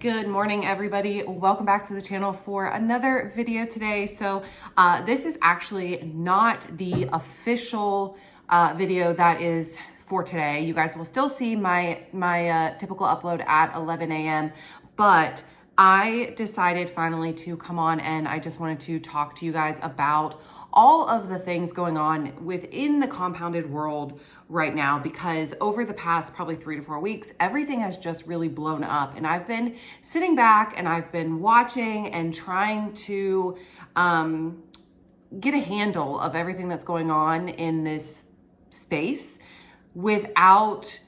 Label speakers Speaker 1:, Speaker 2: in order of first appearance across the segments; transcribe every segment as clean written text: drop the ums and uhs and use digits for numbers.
Speaker 1: Good morning, everybody. Welcome back to the channel for another video today. So this is actually not the official video that is for today. You guys will still see my typical upload at 11 a.m. But I decided finally to come on and I just wanted to talk to you guys about all of the things going on within the compounded world right now, because over the past probably 3 to 4 weeks, everything has just really blown up. And I've been sitting back and I've been watching and trying to get a handle of everything that's going on in this space without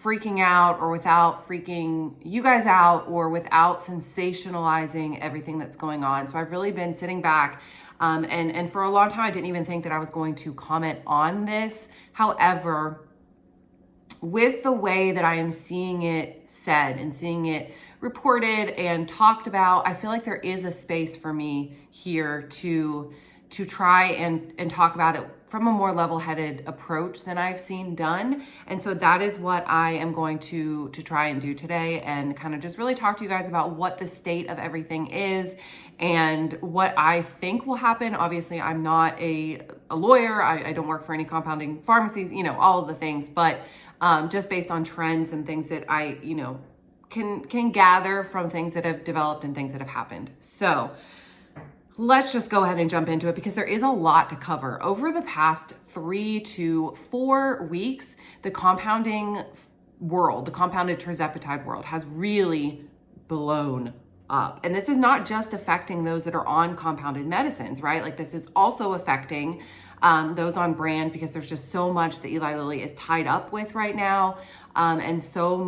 Speaker 1: freaking out or without freaking you guys out or without sensationalizing everything that's going on. So I've really been sitting back and for a long time, I didn't even think that I was going to comment on this. However, with the way that I am seeing it said and seeing it reported and talked about, I feel like there is a space for me here to try and talk about it from a more level-headed approach than I've seen done. And so that is what I am going to try and do today, and kind of just really talk to you guys about what the state of everything is and what I think will happen. Obviously, I'm not a lawyer. I don't work for any compounding pharmacies, all of the things, but just based on trends and things that I, can gather from things that have developed and things that have happened. So let's just go ahead and jump into it, because there is a lot to cover. Over the past 3 to 4 weeks, the compounding world, the compounded tirzepatide world, has really blown up. And this is not just affecting those that are on compounded medicines, right? Like, this is also affecting those on brand, because there's just so much that Eli Lilly is tied up with right now, and so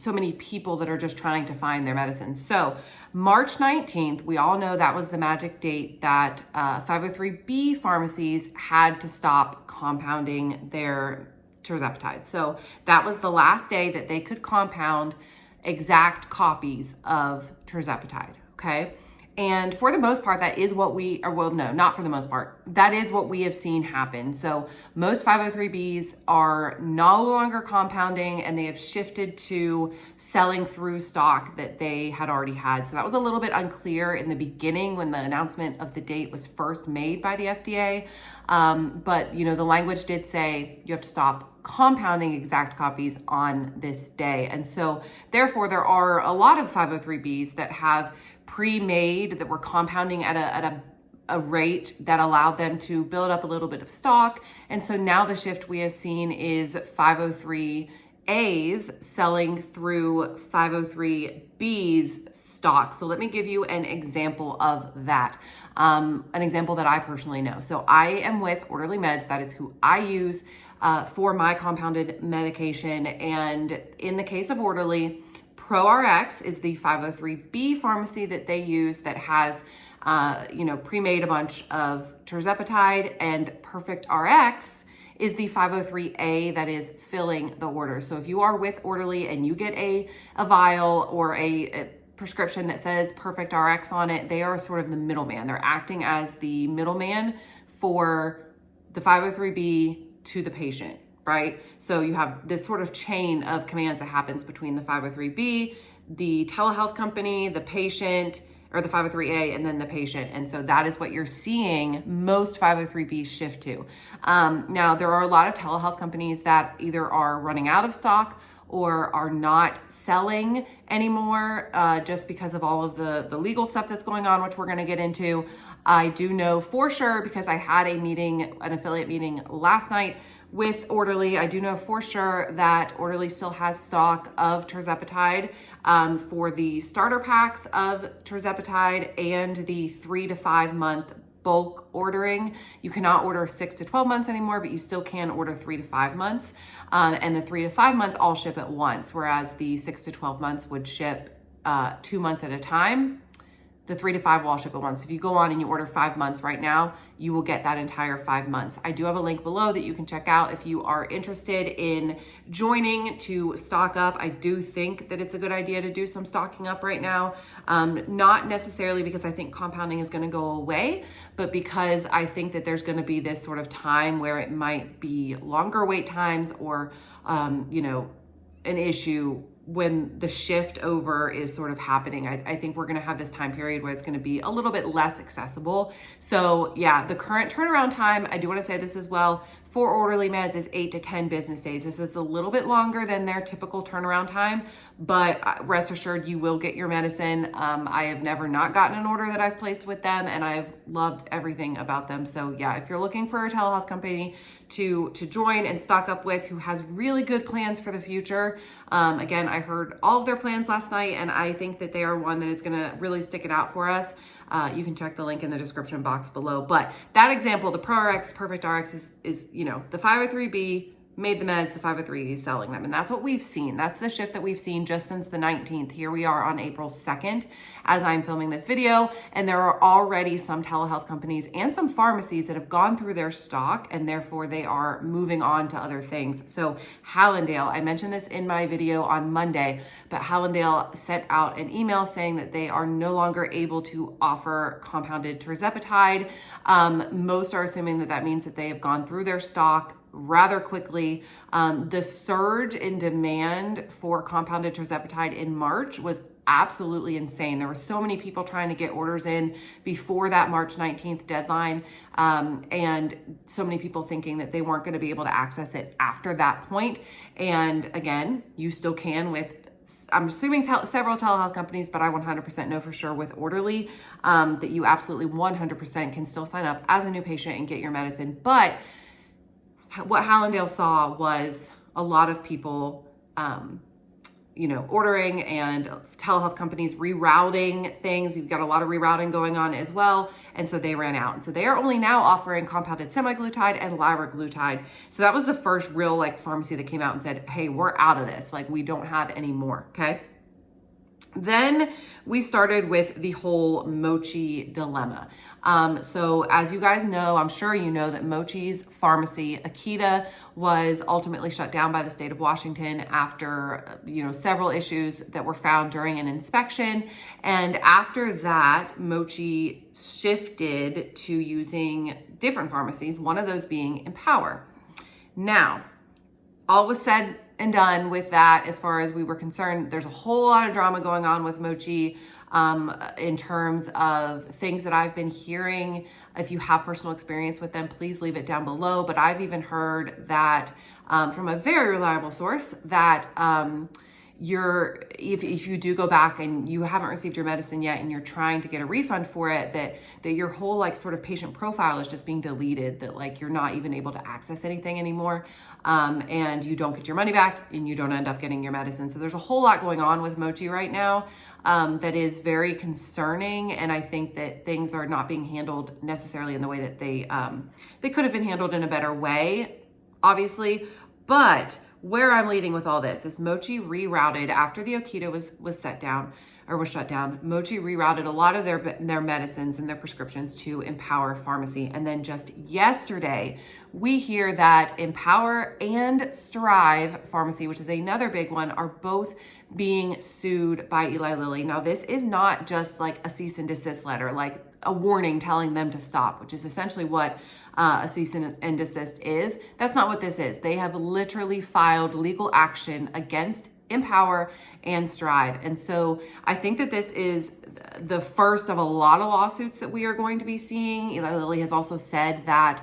Speaker 1: many people that are just trying to find their medicine. So March 19th, we all know that was the magic date that 503B pharmacies had to stop compounding their tirzepatide. So that was the last day that they could compound exact copies of tirzepatide, okay? And for the most part, that is what not for the most part, that is what we have seen happen. So most 503Bs are no longer compounding, and they have shifted to selling through stock that they had already had. So that was a little bit unclear in the beginning when the announcement of the date was first made by the FDA. But the language did say you have to stop compounding exact copies on this day. And so therefore, there are a lot of 503Bs that have pre-made, that were compounding at a rate that allowed them to build up a little bit of stock. And so now the shift we have seen is 503As selling through 503B's stock. So let me give you an example of that. An example that I personally know. So I am with Orderly Meds. That is who I use for my compounded medication. And in the case of Orderly, ProRx is the 503B pharmacy that they use that has, pre-made a bunch of tirzepatide, and Perfect RX is the 503A that is filling the order. So if you are with Orderly and you get a vial or a prescription that says Perfect RX on it, they are sort of the middleman. They're acting as the middleman for the 503B to the patient, right? So you have this sort of chain of commands that happens between the 503B, the telehealth company, the patient, or the 503A, and then the patient. And so that is what you're seeing most 503Bs shift to. Now, there are a lot of telehealth companies that either are running out of stock or are not selling anymore, just because of all of the legal stuff that's going on, which we're gonna get into. I do know for sure, because I had an affiliate meeting last night with Orderly. I do know for sure that Orderly still has stock of tirzepatide for the starter packs of tirzepatide and the 3 to 5 month bulk ordering. You cannot order 6 to 12 months anymore, but you still can order 3 to 5 months. And the 3 to 5 months all ship at once, whereas the 6 to 12 months would ship 2 months at a time. The 3 to 5 will all ship at once. If you go on and you order 5 months right now, you will get that entire 5 months. I do have a link below that you can check out if you are interested in joining to stock up. I do think that it's a good idea to do some stocking up right now. Not necessarily because I think compounding is going to go away, but because I think that there's going to be this sort of time where it might be longer wait times or, an issue when the shift over is sort of happening. I think we're going to have this time period where it's going to be a little bit less accessible. So yeah, the current turnaround time, I do want to say this as well, for orderly meds is 8 to 10 business days. This is a little bit longer than their typical turnaround time, but rest assured you will get your medicine. I have never not gotten an order that I've placed with them, and I've loved everything about them. So yeah, if you're looking for a telehealth company to join and stock up with who has really good plans for the future, again, I heard all of their plans last night, and I think that they are one that is going to really stick it out for us. You can check the link in the description box below. But that example, the ProRx, Perfect RX is the 503B made the meds, the 503 is selling them. And that's what we've seen. That's the shift that we've seen just since the 19th. Here we are on April 2nd as I'm filming this video. And there are already some telehealth companies and some pharmacies that have gone through their stock, and therefore they are moving on to other things. So Hallandale, I mentioned this in my video on Monday, but Hallandale sent out an email saying that they are no longer able to offer compounded tirzepatide. Most are assuming that that means that they have gone through their stock rather quickly. The surge in demand for compounded tirzepatide in March was absolutely insane. There were so many people trying to get orders in before that March 19th deadline, and so many people thinking that they weren't going to be able to access it after that point. And again, you still can with, I'm assuming several telehealth companies, but I 100% know for sure with Orderly that you absolutely 100% can still sign up as a new patient and get your medicine. But what Hallandale saw was a lot of people, ordering, and telehealth companies rerouting things. You've got a lot of rerouting going on as well. And so they ran out. And so they are only now offering compounded semaglutide and liraglutide. So that was the first real pharmacy that came out and said, hey, we're out of this. We don't have any more. Okay. Then we started with the whole Mochi dilemma. So as you guys know, I'm sure you know that Mochi's pharmacy, Akita, was ultimately shut down by the state of Washington after, several issues that were found during an inspection. And after that, Mochi shifted to using different pharmacies, one of those being Empower. Now, all was said and done with that as far as we were concerned. There's a whole lot of drama going on with Mochi in terms of things that I've been hearing. If you have personal experience with them, please leave it down below. But I've even heard that from a very reliable source that if you do go back and you haven't received your medicine yet and you're trying to get a refund for it, that your whole sort of patient profile is just being deleted, that you're not even able to access anything anymore, and you don't get your money back and you don't end up getting your medicine. So there's a whole lot going on with Mochi right now that is very concerning, and I think that things are not being handled necessarily in the way that they could have been handled in a better way, obviously. But where I'm leading with all this is Mochi rerouted after the Akita was shut down. Mochi rerouted a lot of their medicines and their prescriptions to Empower Pharmacy. And then just yesterday, we hear that Empower and Strive Pharmacy, which is another big one, are both being sued by Eli Lilly. Now, this is not just a cease and desist letter, a warning telling them to stop, which is essentially what a cease and desist is. That's not what this is. They have literally filed legal action against Empower and Strive. And so I think that this is the first of a lot of lawsuits that we are going to be seeing. Eli Lilly has also said that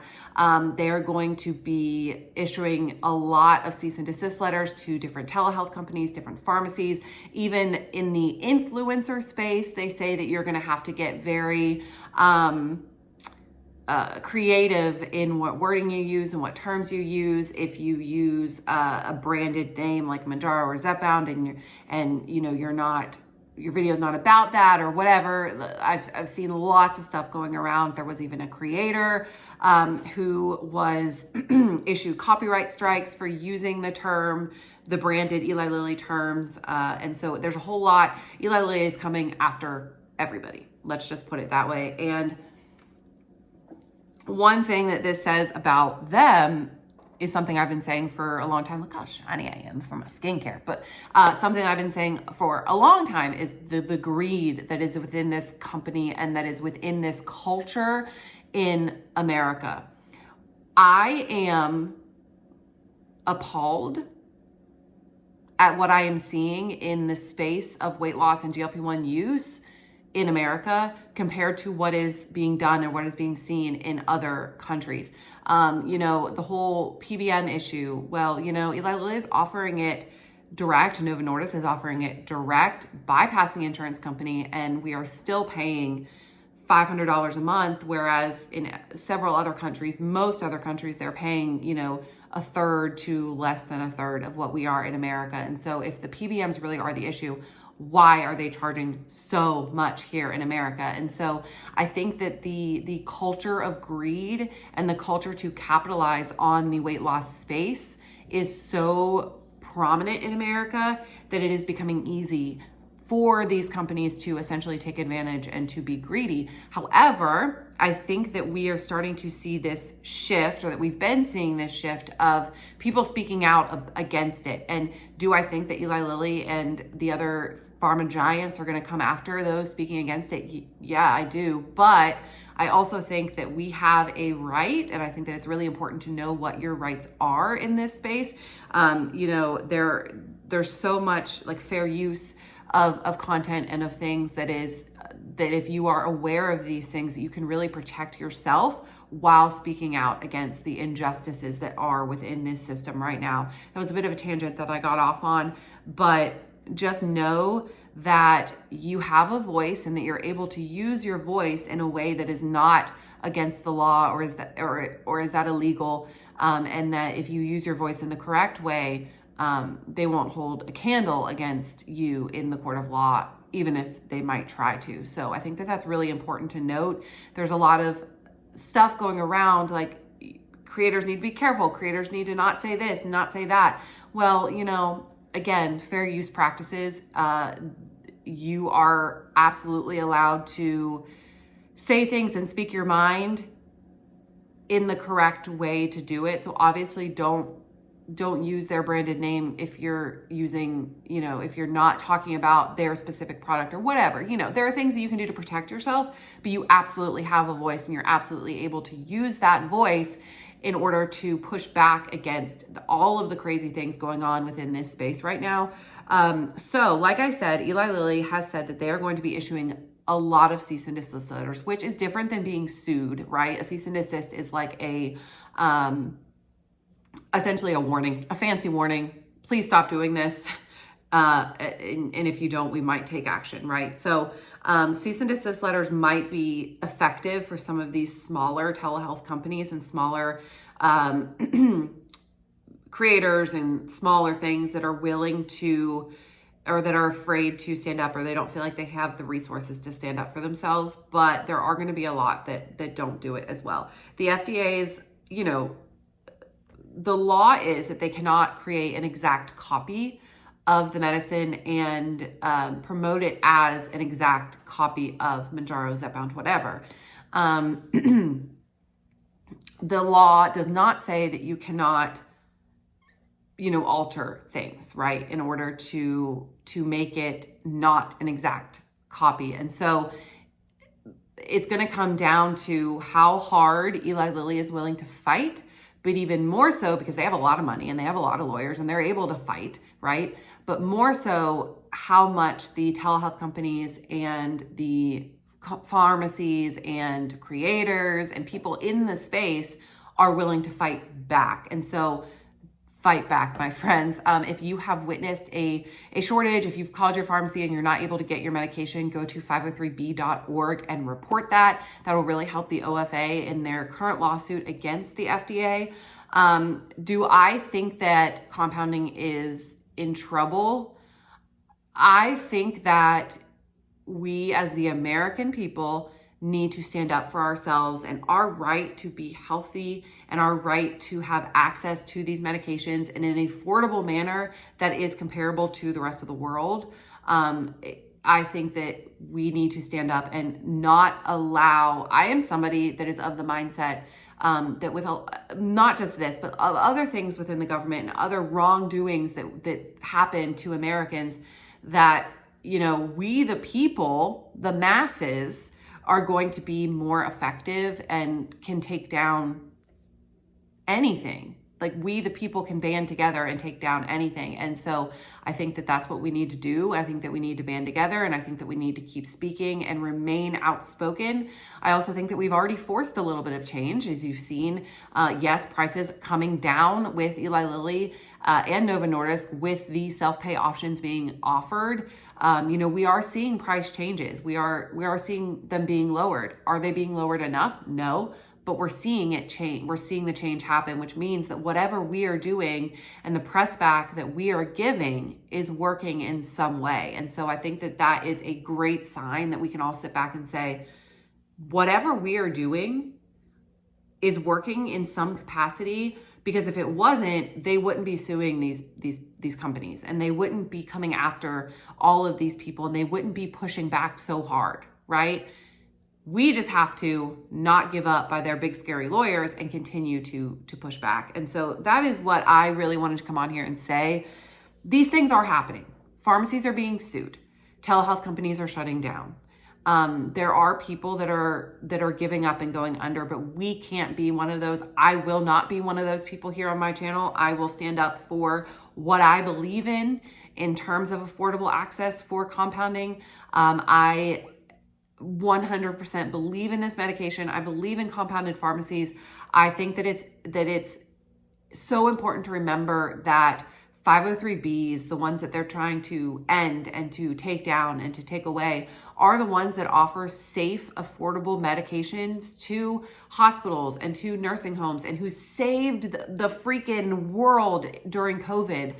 Speaker 1: they are going to be issuing a lot of cease and desist letters to different telehealth companies, different pharmacies. Even in the influencer space, they say that you're going to have to get very creative in what wording you use and what terms you use. If you use a branded name like Mounjaro or Zepbound, and your video is not about that or whatever. I've seen lots of stuff going around. There was even a creator who was issued copyright strikes for using the branded Eli Lilly terms. And so there's a whole lot. Eli Lilly is coming after everybody. Let's just put it that way. And one thing that this says about them is something I've been saying for a long time. Look how shiny I am from my skincare. But something I've been saying for a long time is the greed that is within this company and that is within this culture in America. I am appalled at what I am seeing in the space of weight loss and GLP-1 use in America compared to what is being done and what is being seen in other countries. The whole PBM issue, well, Eli Lilly is offering it direct, Novo Nordisk is offering it direct, bypassing insurance company, and we are still paying $500 a month, whereas in several other countries, most other countries, they're paying, a third to less than a third of what we are in America. And so if the PBMs really are the issue, why are they charging so much here in America? And so I think that the culture of greed and the culture to capitalize on the weight loss space is so prominent in America that it is becoming easy for these companies to essentially take advantage and to be greedy. However, I think that we are starting to see this shift, or that we've been seeing this shift of people speaking out against it. And do I think that Eli Lilly and the other pharma giants are going to come after those speaking against it? Yeah, I do. But I also think that we have a right, and I think that it's really important to know what your rights are in this space. There's so much like fair use of content and of things that if you are aware of these things, you can really protect yourself while speaking out against the injustices that are within this system right now. That was a bit of a tangent that I got off on, but just know that you have a voice and that you're able to use your voice in a way that is not against the law, or is that illegal, and that if you use your voice in the correct way, they won't hold a candle against you in the court of law, even if they might try to. So I think that that's really important to note. There's a lot of stuff going around, like creators need to be careful. Creators need to not say this and not say that. Well, again, fair use practices, you are absolutely allowed to say things and speak your mind in the correct way to do it. So obviously don't use their branded name if you're using, if you're not talking about their specific product or whatever. There are things that you can do to protect yourself, but you absolutely have a voice, and you're absolutely able to use that voice in order to push back against all of the crazy things going on within this space right now. So like I said, Eli Lilly has said that they are going to be issuing a lot of cease and desist letters, which is different than being sued, right? A cease and desist is like essentially a warning, a fancy warning. Please stop doing this. And if you don't, we might take action, right? So cease and desist letters might be effective for some of these smaller telehealth companies and smaller creators and smaller things that are willing to, or that are afraid to stand up, or they don't feel like they have the resources to stand up for themselves. But there are going to be a lot that don't do it as well. The FDA's, the law is that they cannot create an exact copy of the medicine and promote it as an exact copy of Mounjaro, Zepbound, whatever. The law does not say that you cannot, alter things, right, in order to make it not an exact copy. And so it's going to come down to how hard Eli Lilly is willing to fight, but even more so because they have a lot of money and they have a lot of lawyers and they're able to fight, right? But more so how much the telehealth companies and the pharmacies and creators and people in the space are willing to fight back. And so fight back, my friends. If you have witnessed a shortage, if you've called your pharmacy and you're not able to get your medication, go to 503b.org and report that. That will really help the OFA in their current lawsuit against the FDA. Do I think that compounding is in trouble? I think that we as the American people need to stand up for ourselves and our right to be healthy and our right to have access to these medications in an affordable manner that is comparable to the rest of the world. I think that we need to stand up and not allow, I am somebody that is of the mindset that with not just this, but other things within the government and other wrongdoings that happen to Americans, that, we the people, the masses, are going to be more effective and can take down anything like we, the people, can band together and take down anything. And so I think that that's what we need to do. I think that we need to band together, and I think that we need to keep speaking and remain outspoken. I also think that we've already forced a little bit of change, as you've seen. Yes, prices coming down with Eli Lilly and Novo Nordisk, with the self-pay options being offered. We are seeing price changes. We are seeing them being lowered. Are they being lowered enough? No. But we're seeing it change. We're seeing the change happen, which means that whatever we are doing and the press back that we are giving is working in some way. And so I think that that is a great sign that we can all sit back and say, whatever we are doing is working in some capacity, because if it wasn't, they wouldn't be suing these companies, and they wouldn't be coming after all of these people, and they wouldn't be pushing back so hard, right? We just have to not give up by their big scary lawyers and continue to push back. And so that is what I really wanted to come on here and say. These things are happening. Pharmacies are being sued. Telehealth companies are shutting down. There are people that are giving up and going under, but we can't be one of those. I will not be one of those people here on my channel. I will stand up for what I believe in terms of affordable access for compounding. I 100% believe in this medication. I believe in compounded pharmacies. I think that it's so important to remember that 503Bs, the ones that they're trying to end and to take down and to take away, are the ones that offer safe, affordable medications to hospitals and to nursing homes, and who saved the freaking world during COVID.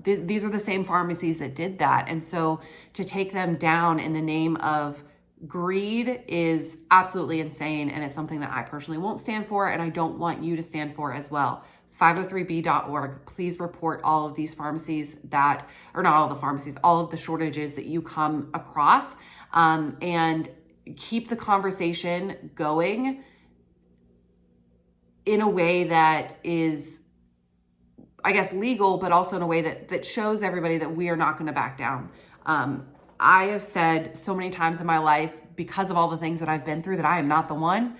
Speaker 1: These are the same pharmacies that did that. And so to take them down in the name of greed is absolutely insane, and it's something that I personally won't stand for, and I don't want you to stand for as well. 503b.org, please report all of these pharmacies that, or not all the pharmacies, all of the shortages that you come across, and keep the conversation going in a way that is, I guess, legal, but also in a way that shows everybody that we are not going to back down. I have said so many times in my life, because of all the things that I've been through, that I am not the one.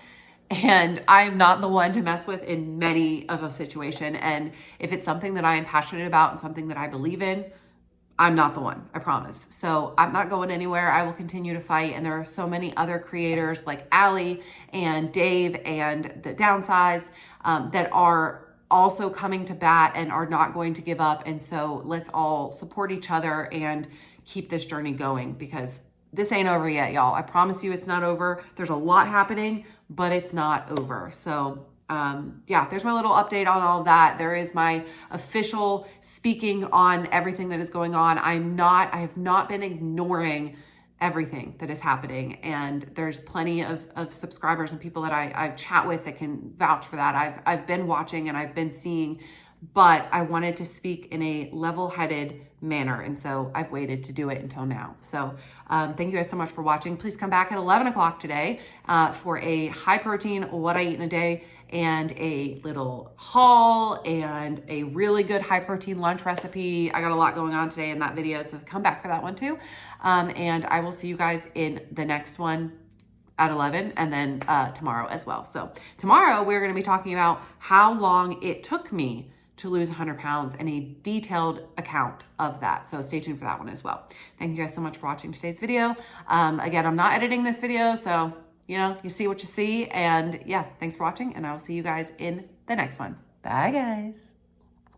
Speaker 1: And I am not the one to mess with in many of a situation. And if it's something that I am passionate about and something that I believe in, I'm not the one, I promise. So I'm not going anywhere. I will continue to fight. And there are so many other creators like Allie and Dave and the Downsized that are also coming to bat and are not going to give up. And so let's all support each other and keep this journey going, because this ain't over yet, y'all. I promise you it's not over. There's a lot happening, but it's not over. So yeah, there's my little update on all of that. There is my official speaking on everything that is going on. I have not been ignoring everything that is happening. And there's plenty of subscribers and people that I chat with that can vouch for that. I've been watching and I've been seeing, but I wanted to speak in a level-headed manner. And so I've waited to do it until now. So thank you guys so much for watching. Please come back at 11 o'clock today for a high protein, what I eat in a day, and a little haul and a really good high protein lunch recipe. I got a lot going on today in that video, so come back for that one too. And I will see you guys in the next one at 11, and then tomorrow as well. So tomorrow we're going to be talking about how long it took me to lose 100 pounds and a detailed account of that. So stay tuned for that one as well. Thank you guys so much for watching today's video. Again, I'm not editing this video, so you see what you see. And yeah, thanks for watching, and I will see you guys in the next one. Bye guys.